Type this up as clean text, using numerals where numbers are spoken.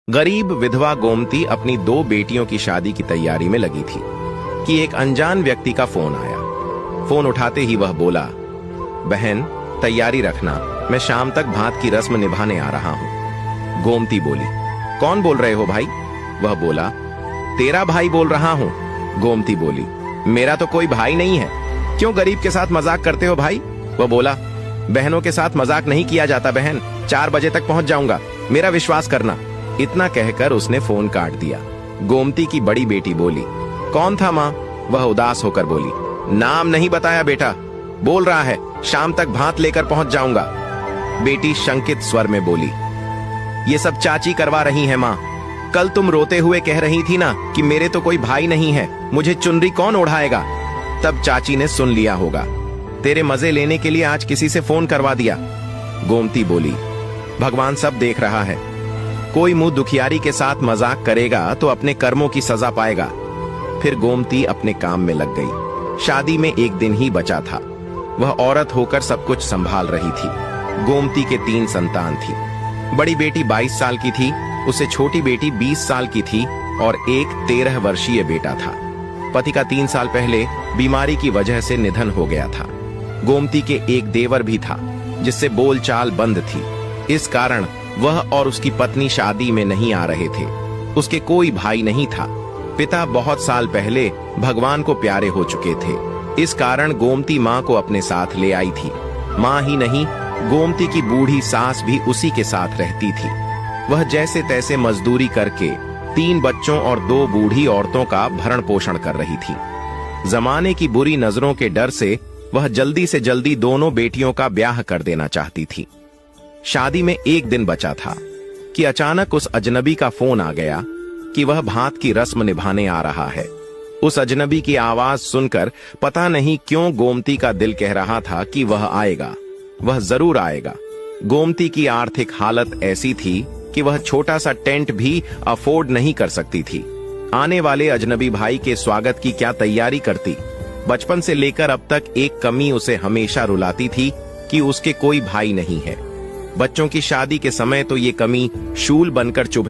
गरीब विधवा गोमती अपनी 2 बेटियों की शादी की तैयारी में लगी थी कि एक अनजान व्यक्ति का फोन आया। फोन उठाते ही वह बोला, बहन तैयारी रखना, मैं शाम तक भात की रस्म निभाने आ रहा हूं। गोमती बोली, कौन बोल रहे हो भाई? वह बोला, तेरा भाई बोल रहा हूं। गोमती बोली, मेरा तो कोई भाई नहीं है, क्यों गरीब के साथ मजाक करते हो भाई? वह बोला, बहनों के साथ मजाक नहीं किया जाता बहन, 4 बजे तक पहुंच जाऊंगा, मेरा विश्वास करना। इतना कहकर उसने फोन काट दिया। गोमती की बड़ी बेटी बोली, कौन था माँ? वह उदास होकर बोली, नाम नहीं बताया बेटा, बोल रहा है शाम तक भात लेकर पहुंच जाऊंगा। बेटी शंकित स्वर में बोली, ये सब चाची करवा रही है माँ, कल तुम रोते हुए कह रही थी ना कि मेरे तो कोई भाई नहीं है, मुझे चुनरी कौन ओढ़ाएगा? तब चाची ने सुन लिया होगा, तेरे मजे लेने के लिए आज किसी से फोन करवा दिया। गोमती बोली, भगवान सब देख रहा है, कोई मुंह दुखियारी के साथ मजाक करेगा तो अपने कर्मों की सजा पाएगा। फिर गोमती अपने काम में लग गई। शादी में एक दिन ही बचा था। वह औरत होकर सब कुछ संभाल रही थी। गोमती के 3 संतान थी। बड़ी बेटी 22 साल की थी, उससे छोटी बेटी 20 साल की थी और एक 13 वर्षीय बेटा था। पति का 3 साल पहले बीमारी की वजह से निधन हो गया था। गोमती के एक देवर भी था जिससे बोलचाल बंद थी। इस कारण वह और उसकी पत्नी शादी में नहीं आ रहे थे। उसके कोई भाई नहीं था। पिता बहुत साल पहले भगवान को प्यारे हो चुके थे। इस कारण गोमती माँ को अपने साथ ले आई थी। माँ ही नहीं, गोमती की बूढ़ी सास भी उसी के साथ रहती थी। वह जैसे तैसे मजदूरी करके 3 बच्चों और 2 बूढ़ी औरतों का भरण पोषण कर रही थी। जमाने की बुरी नजरों के डर से वह जल्दी से जल्दी दोनों बेटियों का ब्याह कर देना चाहती थी। शादी में एक दिन बचा था कि अचानक उस अजनबी का फोन आ गया कि वह भात की रस्म निभाने आ रहा है। उस अजनबी की आवाज सुनकर पता नहीं क्यों गोमती का दिल कह रहा था कि वह आएगा, वह जरूर आएगा। गोमती की आर्थिक हालत ऐसी थी कि वह छोटा सा टेंट भी अफोर्ड नहीं कर सकती थी। आने वाले अजनबी भाई के स्वागत की क्या तैयारी करती? बचपन से लेकर अब तक एक कमी उसे हमेशा रुलाती थी कि उसके कोई भाई नहीं है। बच्चों की शादी के समय तो ये कमी शूल बनकर चुभ